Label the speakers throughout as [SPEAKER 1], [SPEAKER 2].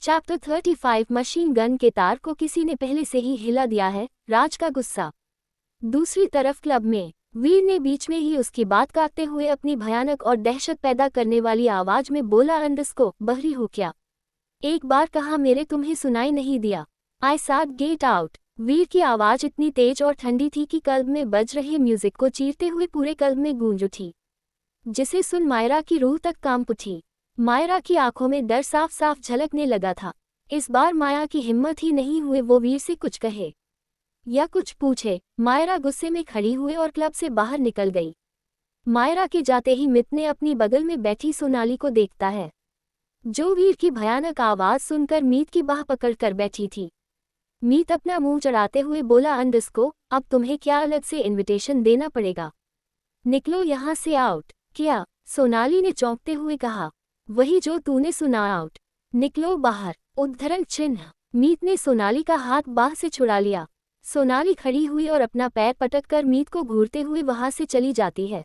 [SPEAKER 1] Chapter 35 machine gun के तार को किसी ने पहले से ही हिला दिया है, राज का गुस्सा। दूसरी तरफ क्लब में वीर ने बीच में ही उसकी बात काटते हुए अपनी भयानक और दहशत पैदा करने वाली आवाज में बोला, अंडस्को बहरी हो क्या? एक बार कहा मेरे तुम्हें सुनाई नहीं दिया? आई साथ गेट आउट। वीर की आवाज इतनी तेज और ठंडी थी कि क्लब में बज रहे म्यूजिक को चीरते हुए पूरे क्लब में गूंज उठी, जिसे सुन मायरा की रूह तक कांप उठी। मायरा की आंखों में डर साफ साफ झलकने लगा था। इस बार माया की हिम्मत ही नहीं हुई वो वीर से कुछ कहे या कुछ पूछे। मायरा गुस्से में खड़ी हुई और क्लब से बाहर निकल गई। मायरा के जाते ही मित ने अपनी बगल में बैठी सोनाली को देखता है, जो वीर की भयानक आवाज सुनकर मीत की बाह पकड़कर बैठी थी। मीत अपना मुंह चढ़ाते हुए बोला, अंडस्को अब तुम्हें क्या अलग से इनविटेशन देना पड़ेगा? निकलो यहाँ से आउट। क्या? सोनाली ने चौंकते हुए कहा, वही जो तूने सुना, आउट। निकलो बाहर। उद्धरण चिन्ह। मीत ने सोनाली का हाथ बाह से छुड़ा लिया। सोनाली खड़ी हुई और अपना पैर पटककर मीत को घूरते हुए वहां से चली जाती है।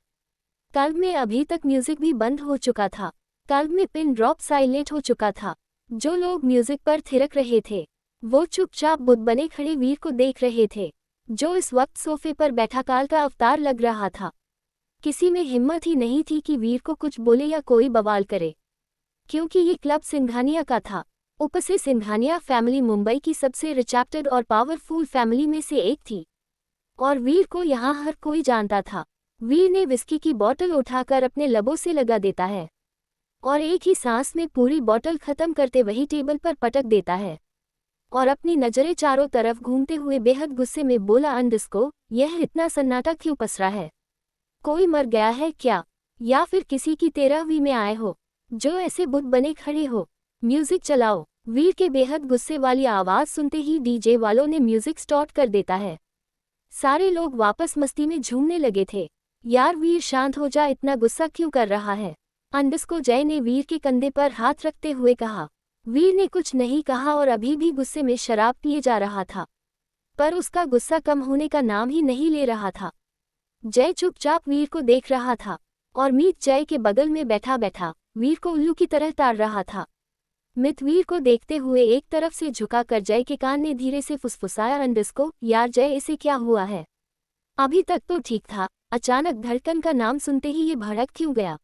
[SPEAKER 1] क्लब में अभी तक म्यूजिक भी बंद हो चुका था। क्लब में पिन ड्रॉप साइलेंट हो चुका था। जो लोग म्यूजिक पर थिरक रहे थे वो चुपचाप बुत बने खड़े वीर को देख रहे थे, जो इस वक्त सोफे पर बैठा काल का अवतार लग रहा था। किसी में हिम्मत ही नहीं थी कि वीर को कुछ बोले या कोई बवाल करे, क्योंकि ये क्लब सिंघानिया का था। ऊपर सिंघानिया फैमिली मुंबई की सबसे रिस्पेक्टेड और पावरफुल फैमिली में से एक थी, और वीर को यहाँ हर कोई जानता था। वीर ने विस्की की बोतल उठाकर अपने लबों से लगा देता है और एक ही सांस में पूरी बोतल खत्म करते वही टेबल पर पटक देता है और अपनी नजरें चारों तरफ घूमते हुए बेहद गुस्से में बोला, अंडस्को यह इतना सन्नाटा क्यों पसरा है? कोई मर गया है क्या? या फिर किसी की 13वीं में आए हो जो ऐसे बुत बने खड़े हो? म्यूजिक चलाओ। वीर के बेहद गुस्से वाली आवाज सुनते ही डीजे वालों ने म्यूजिक स्टार्ट कर देता है। सारे लोग वापस मस्ती में झूमने लगे थे। यार वीर शांत हो जा, इतना गुस्सा क्यों कर रहा है? अंडस्को जय ने वीर के कंधे पर हाथ रखते हुए कहा। वीर ने कुछ नहीं कहा और अभी भी गुस्से में शराब पिए जा रहा था, पर उसका गुस्सा कम होने का नाम ही नहीं ले रहा था। जय चुपचाप वीर को देख रहा था और मीत जय के बगल में बैठा बैठा वीर को उल्लू की तरह ताड़ रहा था। मित वीर को देखते हुए एक तरफ से झुकाकर जय के कान ने धीरे से फुसफुसाया, अंडस्को यार जय इसे क्या हुआ है? अभी तक तो ठीक था, अचानक धड़कन का नाम सुनते ही ये भड़क क्यों गया?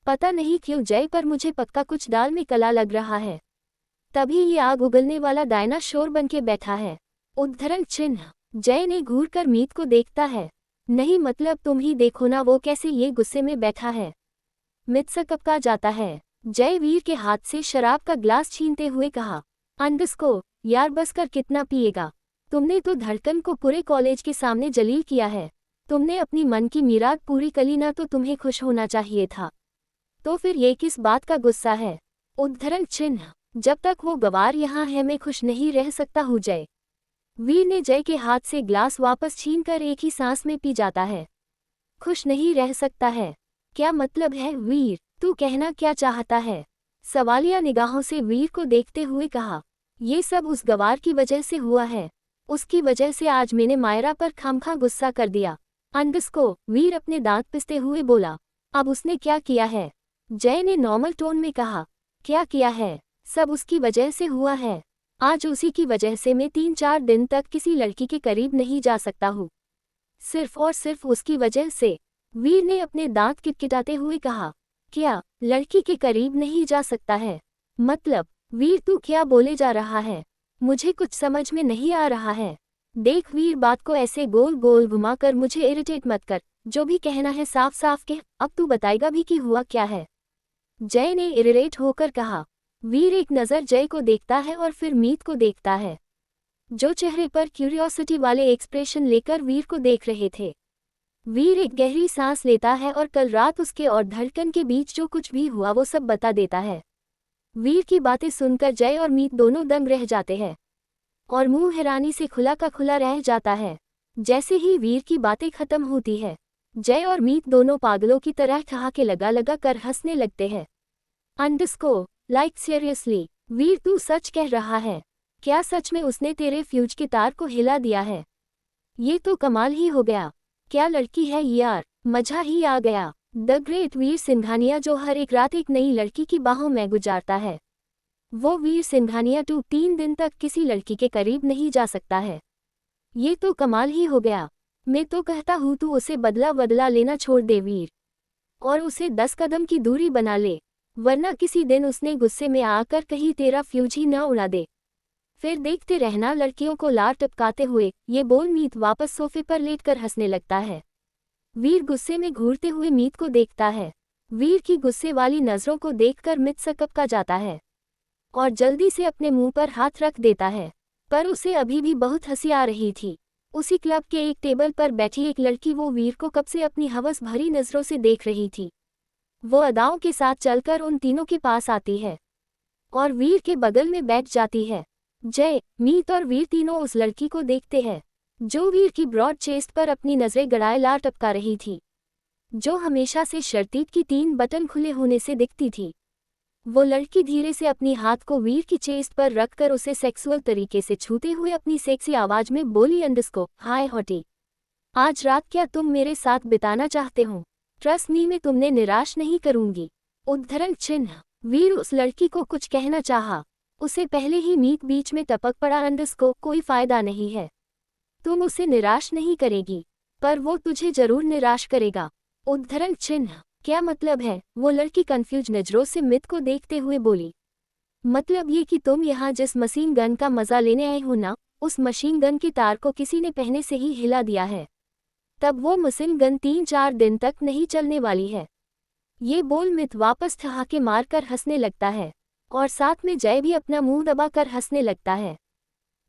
[SPEAKER 1] पता नहीं क्यों जय, पर मुझे पक्का कुछ दाल में कला लग रहा है। तभी ये आग उगलने वाला डायनासोर बन के बैठा है। उद्धरण चिन्ह। जय ने घूर कर मीत को देखता है। नहीं मतलब तुम ही देखो ना वो कैसे ये गुस्से में बैठा है। मित सकपका जाता है। जय वीर के हाथ से शराब का ग्लास छीनते हुए कहा, अंडस्को यार बस कर, कितना पिएगा? तुमने तो धड़कन को पूरे कॉलेज के सामने जलील किया है। तुमने अपनी मन की मुराद पूरी करी ना, तो तुम्हें खुश होना चाहिए था। तो फिर ये किस बात का गुस्सा है? उद्धरण चिन्ह। जब तक वो गवार यहाँ है मैं खुश नहीं रह सकता हूँ जय। वीर ने जय के हाथ से ग्लास वापस छीनकर एक ही सांस में पी जाता है। खुश नहीं रह सकता है? क्या मतलब है वीर? तू कहना क्या चाहता है? सवालिया निगाहों से वीर को देखते हुए कहा, ये सब उस गवार की वजह से हुआ है। उसकी वजह से आज मैंने मायरा पर खामखा गुस्सा कर दिया। अंडस्को वीर अपने दांत पिसते हुए बोला। अब उसने क्या किया है? जय ने नॉर्मल टोन में कहा, क्या किया है? सब उसकी वजह से हुआ है। आज उसी की वजह से मैं 3-4 दिन तक किसी लड़की के करीब नहीं जा सकता हूँ, सिर्फ और सिर्फ उसकी वजह से। वीर ने अपने दांत किटकिटाते हुए कहा, क्या लड़की के करीब नहीं जा सकता है? मतलब वीर तू क्या बोले जा रहा है? मुझे कुछ समझ में नहीं आ रहा है। देख वीर, बात को ऐसे गोल गोल घुमाकर मुझे इरिटेट मत कर। जो भी कहना है साफ साफ कह। अब तू बताएगा भी कि हुआ क्या है? जय ने इरिटेट होकर कहा। वीर एक नज़र जय को देखता है और फिर मीत को देखता है, जो चेहरे पर क्यूरियोसिटी वाले एक्सप्रेशन लेकर वीर को देख रहे थे। वीर एक गहरी सांस लेता है और कल रात उसके और धड़कन के बीच जो कुछ भी हुआ वो सब बता देता है। वीर की बातें सुनकर जय और मीत दोनों दंग रह जाते हैं और मुंह हैरानी से खुला का खुला रह जाता है। जैसे ही वीर की बातें खत्म होती है, जय और मीत दोनों पागलों की तरह ठहाके लगा लगा कर हंसने लगते हैं। अंडस्को लाइक सीरियसली वीर, तू सच कह रहा है? क्या सच में उसने तेरे फ्यूज के तार को हिला दिया है? ये तो कमाल ही हो गया। क्या लड़की है यार, मजा ही आ गया। द ग्रेट वीर सिंघानिया, जो हर एक रात एक नई लड़की की बाहों में गुजारता है। वो वीर सिंघानिया 3 दिन तक किसी लड़की के करीब नहीं जा सकता है। ये तो कमाल ही हो गया। मैं तो कहता हूँ तू उसे बदला बदला लेना छोड़ दे वीर, और उसे 10 कदम की दूरी बना ले, वरना किसी दिन उसने गुस्से में आकर कहीं तेरा फ्यूज ही न उड़ा दे। फिर देखते रहना लड़कियों को लार टपकाते हुए। ये बोल मीत वापस सोफे पर लेटकर हंसने लगता है। वीर गुस्से में घूरते हुए मीत को देखता है। वीर की गुस्से वाली नजरों को देखकर मित सकपका जाता है और जल्दी से अपने मुंह पर हाथ रख देता है। पर उसे अभी भी बहुत हंसी आ रही थी। उसी क्लब के एक टेबल पर बैठी एक लड़की वो वीर को कब से अपनी हवस भरी नजरों से देख रही थी। वो अदाओं के साथ चलकर उन तीनों के पास आती है और वीर के बगल में बैठ जाती है। जय, मीत और वीर तीनों उस लड़की को देखते हैं जो वीर की ब्रॉड चेस्ट पर अपनी नजरें गड़ाए लार टपका रही थी, जो हमेशा से शर्तीत की 3 बटन खुले होने से दिखती थी। वो लड़की धीरे से अपनी हाथ को वीर की चेस्ट पर रखकर उसे सेक्सुअल तरीके से छूते हुए अपनी सेक्सी आवाज में बोली, अंडरस्को हाय हॉटी, आज रात क्या तुम मेरे साथ बिताना चाहते हो? ट्रस्ट मी, मैं तुमने निराश नहीं करूंगी। उद्धरण चिन्ह। वीर उस लड़की को कुछ कहना चाहा, उसे पहले ही मीत बीच में टपक पड़ा, अंडरस्को कोई फायदा नहीं है, तुम उसे निराश नहीं करेगी, पर वो तुझे जरूर निराश करेगा। उद्धरण चिन्ह। क्या मतलब है? वो लड़की कंफ्यूज नजरों से मित को देखते हुए बोली, मतलब ये कि तुम यहाँ जिस मशीन गन का मजा लेने आए हो ना, उस मशीन गन की तार को किसी ने पहले से ही हिला दिया है। तब वो मशीन गन 3-4 दिन तक नहीं चलने वाली है। ये बोल मित वापस ठहाके मारकर हंसने लगता है और साथ में जय भी अपना मुंह दबाकर हंसने लगता है।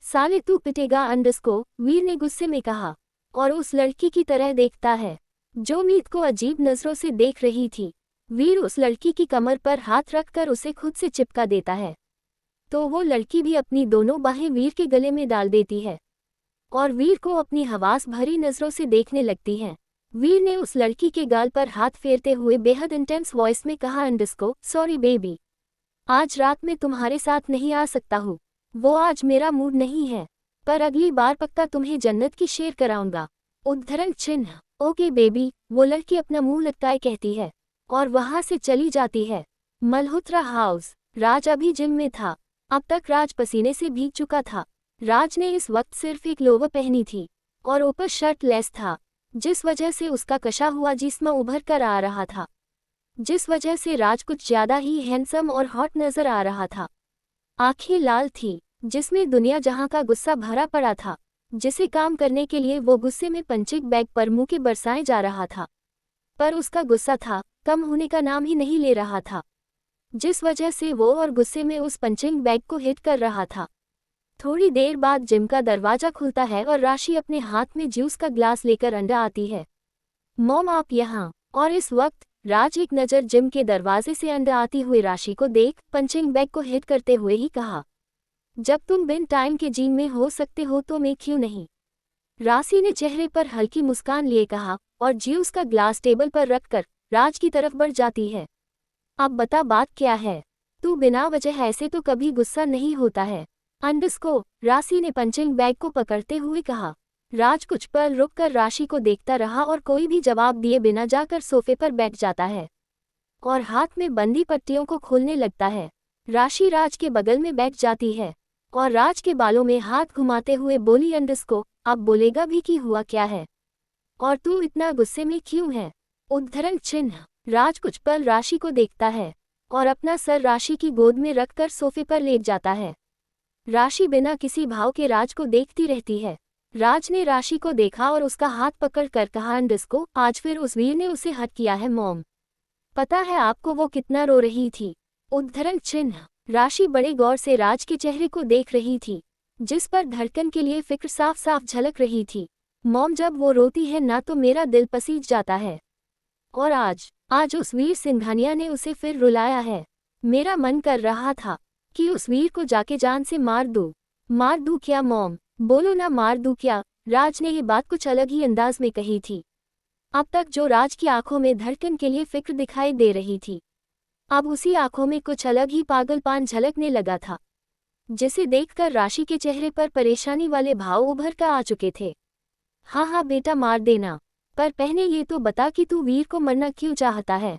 [SPEAKER 1] साले तू पिटेगा, अंडरस्को, वीर ने गुस्से में कहा और उस लड़की की तरह देखता है जो मीत को अजीब नजरों से देख रही थी। वीर उस लड़की की कमर पर हाथ रखकर उसे खुद से चिपका देता है, तो वो लड़की भी अपनी दोनों बाहें वीर के गले में डाल देती है और वीर को अपनी हवास भरी नजरों से देखने लगती है। वीर ने उस लड़की के गाल पर हाथ फेरते हुए बेहद इंटेंस वॉइस में कहा, अंडरस्को सॉरी बेबी, आज रात में तुम्हारे साथ नहीं आ सकता हूँ, वो आज मेरा मूड नहीं है, पर अगली बार पक्का तुम्हें जन्नत की शेर कराऊंगा। उद्धरण चिन्ह। ओके बेबी, वो लड़की अपना मुंह लटकाए कहती है और वहां से चली जाती है। मल्होत्रा हाउस। राज अभी जिम में था। अब तक राज पसीने से भीग चुका था। राज ने इस वक्त सिर्फ एक लोवर पहनी थी और ऊपर शर्ट लेस था, जिस वजह से उसका कशा हुआ जिस्म उभर कर आ रहा था, जिस वजह से राज कुछ ज्यादा ही हैंडसम और हॉट नजर आ रहा था। आंखें लाल थी, जिसमें दुनिया जहां का गुस्सा भरा पड़ा था, जिसे काम करने के लिए वो गुस्से में पंचिंग बैग पर मुंह के बरसाए जा रहा था, पर उसका गुस्सा था कम होने का नाम ही नहीं ले रहा था, जिस वजह से वो और गुस्से में उस पंचिंग बैग को हिट कर रहा था। थोड़ी देर बाद जिम का दरवाजा खुलता है और राशि अपने हाथ में जूस का ग्लास लेकर अंदर आती है। मॉम आप यहाँ। और इस वक्त राज एक नज़र जिम के दरवाजे से अंदर आती हुई राशि को देख पंचिंग बैग को हिट करते हुए ही कहा, जब तुम बिन टाइम के जिम में हो सकते हो तो मैं क्यों नहीं? राशि ने चेहरे पर हल्की मुस्कान लिए कहा और जूस का ग्लास टेबल पर रखकर राज की तरफ बढ़ जाती है। अब बता बात क्या है? तू बिना वजह ऐसे तो कभी गुस्सा नहीं होता है, अंडरस्को, राशि ने पंचिंग बैग को पकड़ते हुए कहा। राज कुछ पल रुककर राशि को देखता रहा और कोई भी जवाब दिए बिना जाकर सोफे पर बैठ जाता है और हाथ में बंदी पट्टियों को खोलने लगता है। राशि राज के बगल में बैठ जाती है और राज के बालों में हाथ घुमाते हुए बोली, अंडरस्को, अब बोलेगा भी कि हुआ क्या है और तू इतना गुस्से में क्यों है? उद्धरण चिन्ह। राज कुछ पल राशि को देखता है और अपना सर राशि की गोद में रखकर सोफे पर लेट जाता है। राशि बिना किसी भाव के राज को देखती रहती है। राज ने राशि को देखा और उसका हाथ पकड़ कर कहा, अंडरस्को, आज फिर उस वीर ने उसे हट किया है मॉम। पता है आपको वो कितना रो रही थी? उद्धरण चिन्ह। राशि बड़े गौर से राज के चेहरे को देख रही थी, जिस पर धड़कन के लिए फिक्र साफ साफ झलक रही थी। मॉम, जब वो रोती है ना तो मेरा दिल पसीज जाता है, और आज उस वीर सिंघानिया ने उसे फिर रुलाया है। मेरा मन कर रहा था कि उस वीर को जाके जान से मार दूं। मार दूं क्या मॉम? बोलो ना, मार दूं क्या? राज ने ये बात कुछ अलग ही अंदाज में कही थी। अब तक जो राज की आंखों में धड़कन के लिए फिक्र दिखाई दे रही थी, अब उसी आंखों में कुछ अलग ही पागलपन झलकने लगा था, जिसे देखकर राशि के चेहरे पर परेशानी वाले भाव उभर कर आ चुके थे। हाँ हाँ बेटा, मार देना, पर पहले ये तो बता कि तू वीर को मरना क्यों चाहता है?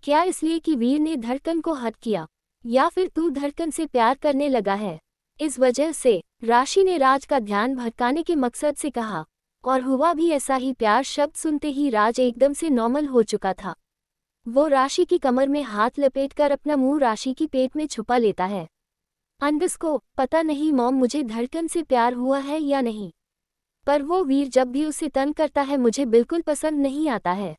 [SPEAKER 1] क्या इसलिए कि वीर ने धड़कन को हट किया? या फिर तू धड़कन से प्यार करने लगा है? इस वजह से राशि ने राज का ध्यान भटकाने के मकसद से कहा, और हुआ भी ऐसा ही। प्यार शब्द सुनते ही राज एकदम से नॉर्मल हो चुका था। वो राशि की कमर में हाथ लपेटकर अपना मुंह राशि की पेट में छुपा लेता है। को पता नहीं मॉम मुझे धड़कन से प्यार हुआ है या नहीं, पर वो वीर जब भी उसे तंग करता है मुझे बिल्कुल पसंद नहीं आता है।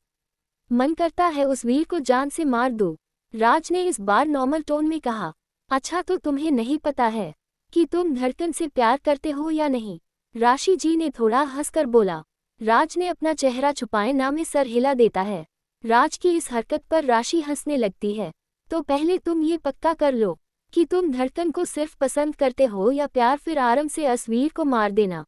[SPEAKER 1] मन करता है उस वीर को जान से मार दूं। राज ने इस बार नॉर्मल टोन में कहा। अच्छा, तो तुम्हें नहीं पता है कि तुम धड़कन से प्यार करते हो या नहीं? राशि जी ने थोड़ा हंसकर बोला। राज ने अपना चेहरा छुपाए ना में सर हिला देता है। राज की इस हरकत पर राशि हंसने लगती है। तो पहले तुम ये पक्का कर लो कि तुम धड़कन को सिर्फ पसंद करते हो या प्यार, फिर आराम से इस वीर को मार देना।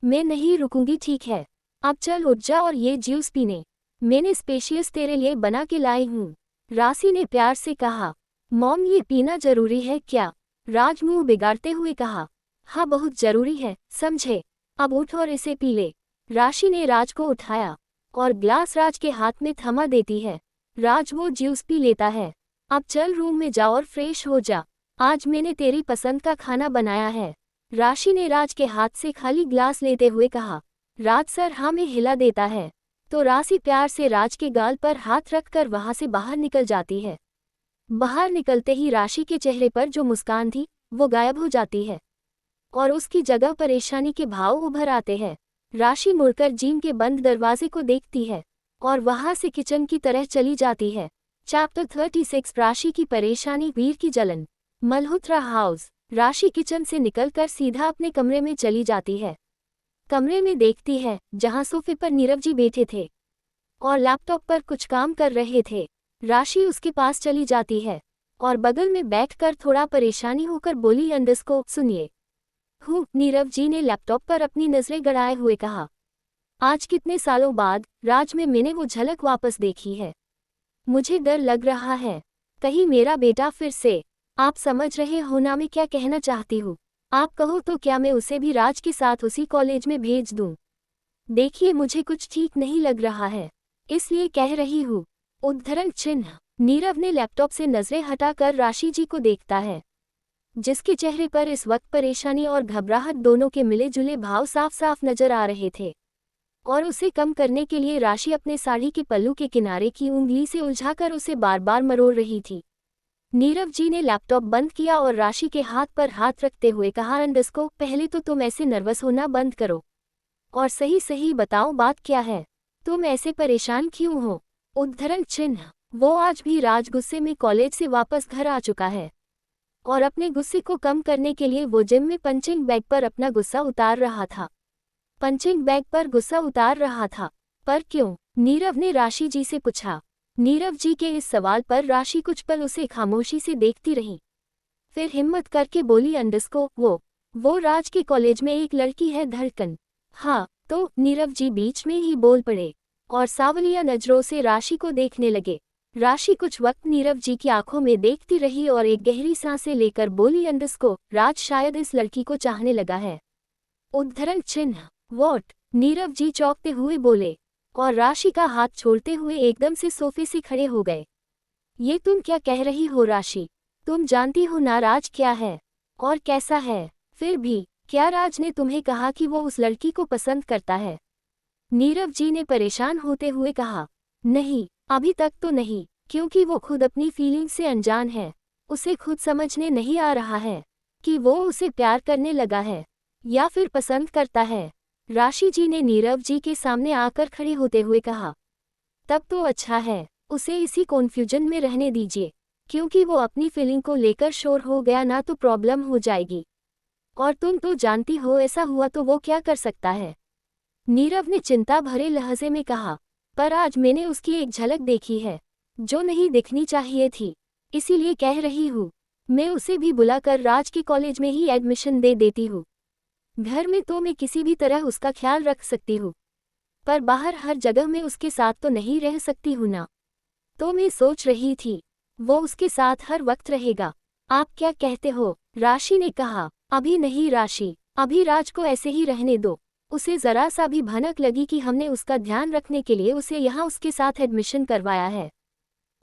[SPEAKER 1] मैं नहीं रुकूंगी, ठीक है? अब चल उठ जा और ये जूस पीने, मैंने स्पेशियस तेरे लिए बना के लाई हूँ। राशि ने प्यार से कहा। मॉम ये पीना जरूरी है क्या? राज मुंह बिगाड़ते हुए कहा। हाँ बहुत जरूरी है, समझे? अब उठ और इसे पी ले। राशि ने राज को उठाया और ग्लास राज के हाथ में थमा देती है। राज वो जूस पी लेता है। अब चल रूम में जा और फ्रेश हो जा, आज मैंने तेरी पसंद का खाना बनाया है। राशि ने राज के हाथ से खाली ग्लास लेते हुए कहा। राज सर हाँ में हिला देता है तो राशि प्यार से राज के गाल पर हाथ रखकर वहां से बाहर निकल जाती है। बाहर निकलते ही राशि के चेहरे पर जो मुस्कान थी वो गायब हो जाती है और उसकी जगह परेशानी के भाव उभर आते हैं। राशि मुड़कर जिम के बंद दरवाजे को देखती है और वहां से किचन की तरह चली जाती है। चैप्टर 36 राशि की परेशानी, वीर की जलन। मल्होत्रा हाउस। राशि किचन से निकलकर सीधा अपने कमरे में चली जाती है। कमरे में देखती है जहां सोफे पर नीरव जी बैठे थे और लैपटॉप पर कुछ काम कर रहे थे। राशि उसके पास चली जाती है और बगल में बैठकर थोड़ा परेशानी होकर बोली, को सुनिए। नीरव जी ने लैपटॉप पर अपनी नजरें गड़ाए हुए कहा। आज कितने सालों बाद राज में मैंने वो झलक वापस देखी है। मुझे डर लग रहा है, कहीं मेरा बेटा फिर से। आप समझ रहे हो ना मैं क्या कहना चाहती हूँ? आप कहो तो क्या मैं उसे भी राज के साथ उसी कॉलेज में भेज दूँ? देखिए मुझे कुछ ठीक नहीं लग रहा है, इसलिए कह रही हूँ। उद्धरण चिन्ह। नीरव ने लैपटॉप से नजरें हटाकर राशि जी को देखता है, जिसके चेहरे पर इस वक्त परेशानी और घबराहट दोनों के मिले जुले भाव साफ साफ नजर आ रहे थे, और उसे कम करने के लिए राशि अपने साड़ी के पल्लू के किनारे की उंगली से उलझाकर उसे बार बार मरोड़ रही थी। नीरव जी ने लैपटॉप बंद किया और राशि के हाथ पर हाथ रखते हुए कहा, को पहले तो तुम ऐसे नर्वस होना बंद करो और सही सही बताओ बात क्या है, तुम ऐसे परेशान क्यों हो? उद्धरण चिन्ह। वो आज भी राज गुस्से में कॉलेज से वापस घर आ चुका है और अपने गुस्से को कम करने के लिए वो जिम में पंचिंग बैग पर अपना गुस्सा उतार रहा था। पंचिंग बैग पर गुस्सा उतार रहा था, पर क्यों? नीरव ने राशि जी से पूछा। नीरव जी के इस सवाल पर राशि कुछ पल उसे खामोशी से देखती रही, फिर हिम्मत करके बोली, को वो राज के कॉलेज में एक लड़की है धड़कन। हाँ तो? नीरव जी बीच में ही बोल पड़े और सावलिया नजरों से राशि को देखने लगे। राशि कुछ वक्त नीरव जी की आंखों में देखती रही और एक गहरी सांसें लेकर बोली, को राज शायद इस लड़की को चाहने लगा है। उद्धरण चिन्ह। व्हाट? नीरव जी चौंकते हुए बोले और राशि का हाथ छोड़ते हुए एकदम से सोफे से खड़े हो गए। ये तुम क्या कह रही हो राशि? तुम जानती हो ना राज क्या है और कैसा है? फिर भी क्या राज ने तुम्हें कहा कि वो उस लड़की को पसंद करता है? नीरव जी ने परेशान होते हुए कहा। नहीं, अभी तक तो नहीं, क्योंकि वो खुद अपनी फीलिंग से अनजान है। उसे खुद समझने नहीं आ रहा है कि वो उसे प्यार करने लगा है या फिर पसंद करता है। राशि जी ने नीरव जी के सामने आकर खड़े होते हुए कहा। तब तो अच्छा है, उसे इसी कॉन्फ्यूजन में रहने दीजिए, क्योंकि वो अपनी फीलिंग को लेकर श्योर हो गया ना तो प्रॉब्लम हो जाएगी, और तुम तो जानती हो ऐसा हुआ तो वो क्या कर सकता है। नीरव ने चिंता भरे लहजे में कहा। पर आज मैंने उसकी एक झलक देखी है जो नहीं दिखनी चाहिए थी, इसीलिए कह रही हूँ। मैं उसे भी बुलाकर राज के कॉलेज में ही एडमिशन दे देती हूँ। घर में तो मैं किसी भी तरह उसका ख्याल रख सकती हूँ, पर बाहर हर जगह में उसके साथ तो नहीं रह सकती हूँ ना। तो मैं सोच रही थी वो उसके साथ हर वक्त रहेगा। आप क्या कहते हो? राशि ने कहा। अभी नहीं राशि, अभी राज को ऐसे ही रहने दो। उसे जरा सा भी भनक लगी कि हमने उसका ध्यान रखने के लिए उसे यहाँ उसके साथ एडमिशन करवाया है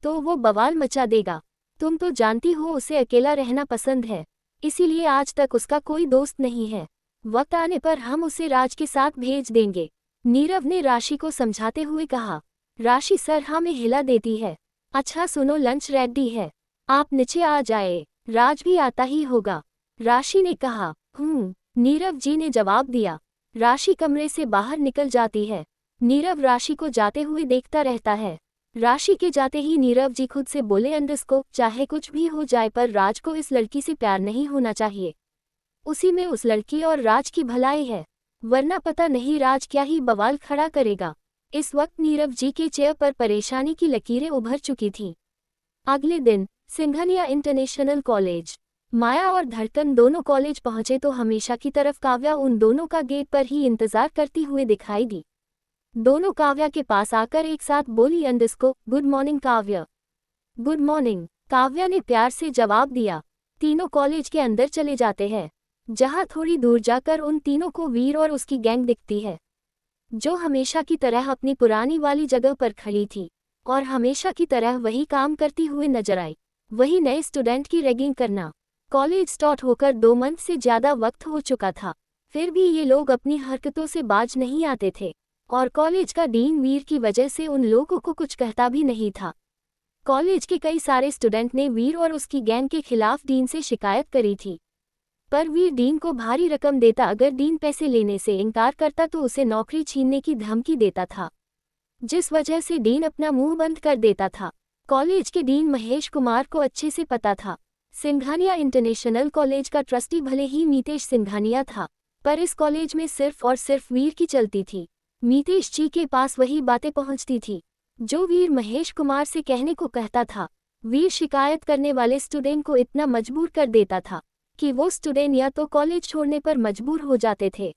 [SPEAKER 1] तो वो बवाल मचा देगा। तुम तो जानती हो उसे अकेला रहना पसंद है, इसीलिए आज तक उसका कोई दोस्त नहीं है। वक्त आने पर हम उसे राज के साथ भेज देंगे, नीरव ने राशि को समझाते हुए कहा। राशि सर हमें हिला देती है। अच्छा सुनो, लंच रेडी है, आप नीचे आ जाए, राज भी आता ही होगा, राशि ने कहा। नीरव जी ने जवाब दिया। राशि कमरे से बाहर निकल जाती है। नीरव राशि को जाते हुए देखता रहता है। राशि के जाते ही नीरव जी खुद से बोले, अंडरस्को चाहे कुछ भी हो जाए पर राज को इस लड़की से प्यार नहीं होना चाहिए। उसी में उस लड़की और राज की भलाई है, वरना पता नहीं राज क्या ही बवाल खड़ा करेगा। इस वक्त नीरव जी के चेहरे पर परेशानी की लकीरें उभर चुकी थीं। अगले दिन सिंघानिया इंटरनेशनल कॉलेज। माया और धड़कन दोनों कॉलेज पहुंचे तो हमेशा की तरफ काव्या उन दोनों का गेट पर ही इंतजार करती हुए दिखाई दी। दोनों काव्या के पास आकर एक साथ बोली, अंडरस्को good morning Kavya. Good morning, Kavya ने प्यार से जवाब दिया। तीनों कॉलेज के अंदर चले जाते हैं, जहां थोड़ी दूर जाकर उन तीनों को वीर और उसकी गैंग दिखती है, जो हमेशा की तरह अपनी पुरानी वाली जगह पर खड़ी थी और हमेशा की तरह वही काम करती हुए नजर आई, वही नए स्टूडेंट की रैगिंग करना। कॉलेज स्टार्ट होकर 2 मंथ से ज्यादा वक्त हो चुका था, फिर भी ये लोग अपनी हरकतों से बाज नहीं आते थे और कॉलेज का डीन वीर की वजह से उन लोगों को कुछ कहता भी नहीं था। कॉलेज के कई सारे स्टूडेंट ने वीर और उसकी गैंग के खिलाफ डीन से शिकायत करी थी, पर वीर डीन को भारी रकम देता, अगर डीन पैसे लेने से इनकार करता तो उसे नौकरी छीनने की धमकी देता था, जिस वजह से डीन अपना मुंह बंद कर देता था। कॉलेज के डीन महेश कुमार को अच्छे से पता था सिंघानिया इंटरनेशनल कॉलेज का ट्रस्टी भले ही मीतेश सिंघानिया था, पर इस कॉलेज में सिर्फ और सिर्फ वीर की चलती थी। मीतेश जी के पास वही बातें पहुंचती थी जो वीर महेश कुमार से कहने को कहता था। वीर शिकायत करने वाले स्टूडेंट को इतना मजबूर कर देता था कि वो स्टूडेंट या तो कॉलेज छोड़ने पर मजबूर हो जाते थे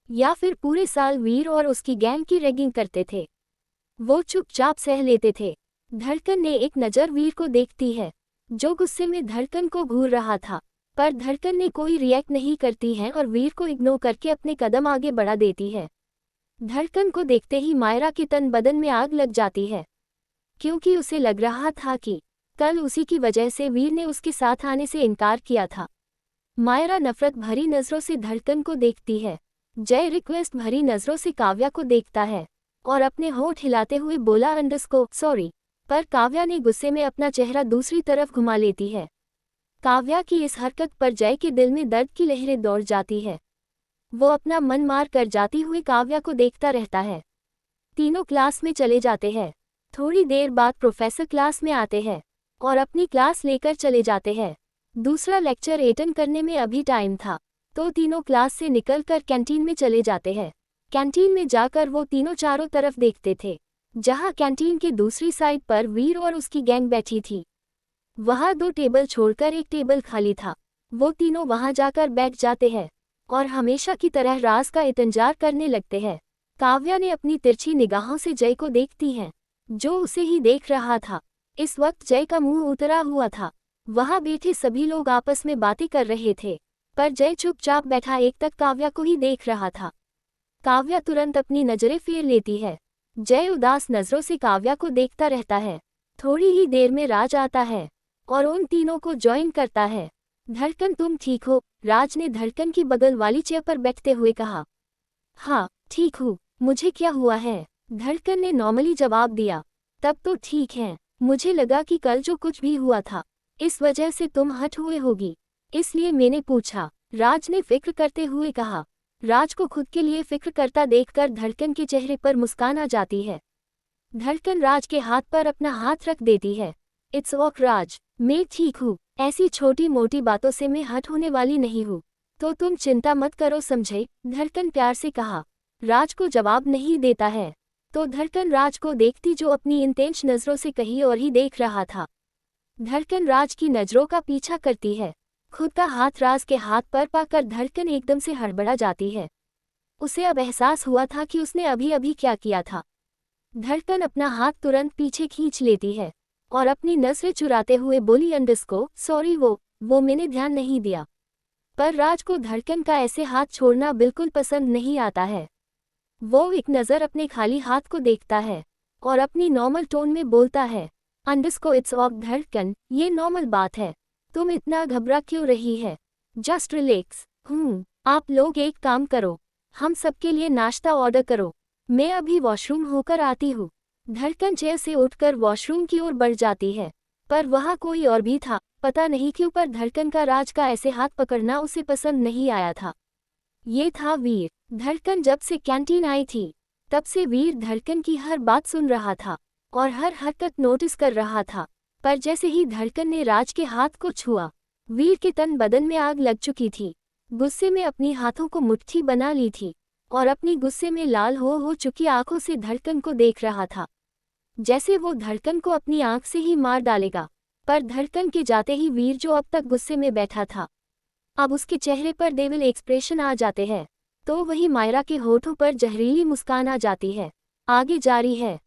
[SPEAKER 1] या फिर पूरे साल वीर और उसकी गैंग की रैगिंग करते थे। वो चुपचाप सह लेते थे। धड़कन ने एक नज़र वीर को देखती है, जो गुस्से में धड़कन को घूर रहा था, पर धड़कन ने कोई रिएक्ट नहीं करती है और वीर को इग्नोर करके अपने कदम आगे बढ़ा देती है। धड़कन को देखते ही मायरा के तन बदन में आग लग जाती है, क्योंकि उसे लग रहा था कि कल उसी की वजह से वीर ने उसके साथ आने से इनकार किया था। मायरा नफरत भरी नज़रों से धड़कन को देखती है। जय रिक्वेस्ट भरी नज़रों से काव्या को देखता है और अपने होंठ हिलाते हुए बोला, अंडरस्को सॉरी, पर काव्या ने गुस्से में अपना चेहरा दूसरी तरफ घुमा लेती है। काव्या की इस हरकत पर जय के दिल में दर्द की लहरें दौड़ जाती है। वो अपना मन मार कर जाती हुई काव्या को देखता रहता है। तीनों क्लास में चले जाते हैं। थोड़ी देर बाद प्रोफेसर क्लास में आते हैं और अपनी क्लास लेकर चले जाते हैं। दूसरा लेक्चर अटेंड करने में अभी टाइम था, तो तीनों क्लास से निकलकर कैंटीन में चले जाते हैं। कैंटीन में जाकर वो तीनों चारों तरफ देखते थे, जहां कैंटीन के दूसरी साइड पर वीर और उसकी गैंग बैठी थी। वहां 2 टेबल छोड़कर एक टेबल खाली था। वो तीनों वहां जाकर बैठ जाते हैं और हमेशा की तरह राज का इंतजार करने लगते हैं। काव्या ने अपनी तिरछी निगाहों से जय को देखती है, जो उसे ही देख रहा था। इस वक्त जय का मुंह उतरा हुआ था। वहां बैठे सभी लोग आपस में बातें कर रहे थे, पर जय चुपचाप बैठा एक तक काव्या को ही देख रहा था। काव्या तुरंत अपनी नजरें फेर लेती है। जय उदास नजरों से काव्या को देखता रहता है। थोड़ी ही देर में राज आता है और उन तीनों को ज्वाइन करता है। धड़कन तुम ठीक हो? राज ने धड़कन की बगल वाली चेयर पर बैठते हुए कहा। हाँ ठीक हूँ, मुझे क्या हुआ है? धड़कन ने नॉर्मली जवाब दिया। तब तो ठीक है, मुझे लगा कि कल जो कुछ भी हुआ था इस वजह से तुम हट हुए होगी, इसलिए मैंने पूछा, राज ने फिक्र करते हुए कहा। राज को खुद के लिए फिक्र करता देखकर धड़कन के चेहरे पर मुस्कान आ जाती है। धड़कन राज के हाथ पर अपना हाथ रख देती है। इट्स ओके राज, मैं ठीक हूँ, ऐसी छोटी मोटी बातों से मैं हट होने वाली नहीं हूँ, तो तुम चिंता मत करो समझे? धड़कन प्यार से कहा। राज को जवाब नहीं देता है, तो धड़कन राज को देखती जो अपनी इंटेंस नज़रों से कहीं और ही देख रहा था। धड़कन राज की नज़रों का पीछा करती है। खुद का हाथ राज के हाथ पर पाकर धड़कन एकदम से हड़बड़ा जाती है। उसे अब एहसास हुआ था कि उसने अभी अभी क्या किया था। धड़कन अपना हाथ तुरंत पीछे खींच लेती है और अपनी नज़रें चुराते हुए बोली, अंडरस्को सॉरी, वो मैंने ध्यान नहीं दिया। पर राज को धड़कन का ऐसे हाथ छोड़ना बिल्कुल पसंद नहीं आता है। वो एक नज़र अपने खाली हाथ को देखता है और अपनी नॉर्मल टोन में बोलता है, अंडरस्को इट्स ऑफ धड़कन, ये नॉर्मल बात है। तुम इतना घबरा क्यों रही है? Just relax. आप लोग एक काम करो, हम सबके लिए नाश्ता ऑर्डर करो, मैं अभी वॉशरूम होकर आती हूँ। धड़कन चेयर से उठकर वॉशरूम की ओर बढ़ जाती है, पर वहाँ कोई और भी था। पता नहीं क्यों पर धड़कन का राज का ऐसे हाथ पकड़ना उसे पसंद नहीं आया था। ये था वीर। धड़कन जब से कैंटीन आई थी तब से वीर धड़कन की हर बात सुन रहा था और हर हरकत नोटिस कर रहा था, पर जैसे ही धड़कन ने राज के हाथ को छुआ, वीर के तन बदन में आग लग चुकी थी। गुस्से में अपनी हाथों को मुट्ठी बना ली थी और अपनी गुस्से में लाल हो चुकी आंखों से धड़कन को देख रहा था, जैसे वो धड़कन को अपनी आंख से ही मार डालेगा। पर धड़कन के जाते ही वीर, जो अब तक गुस्से में बैठा था, अब उसके चेहरे पर डेविल एक्सप्रेशन आ जाते हैं, तो वही मायरा के होठों पर जहरीली मुस्कान आ जाती है। आगे जारी है।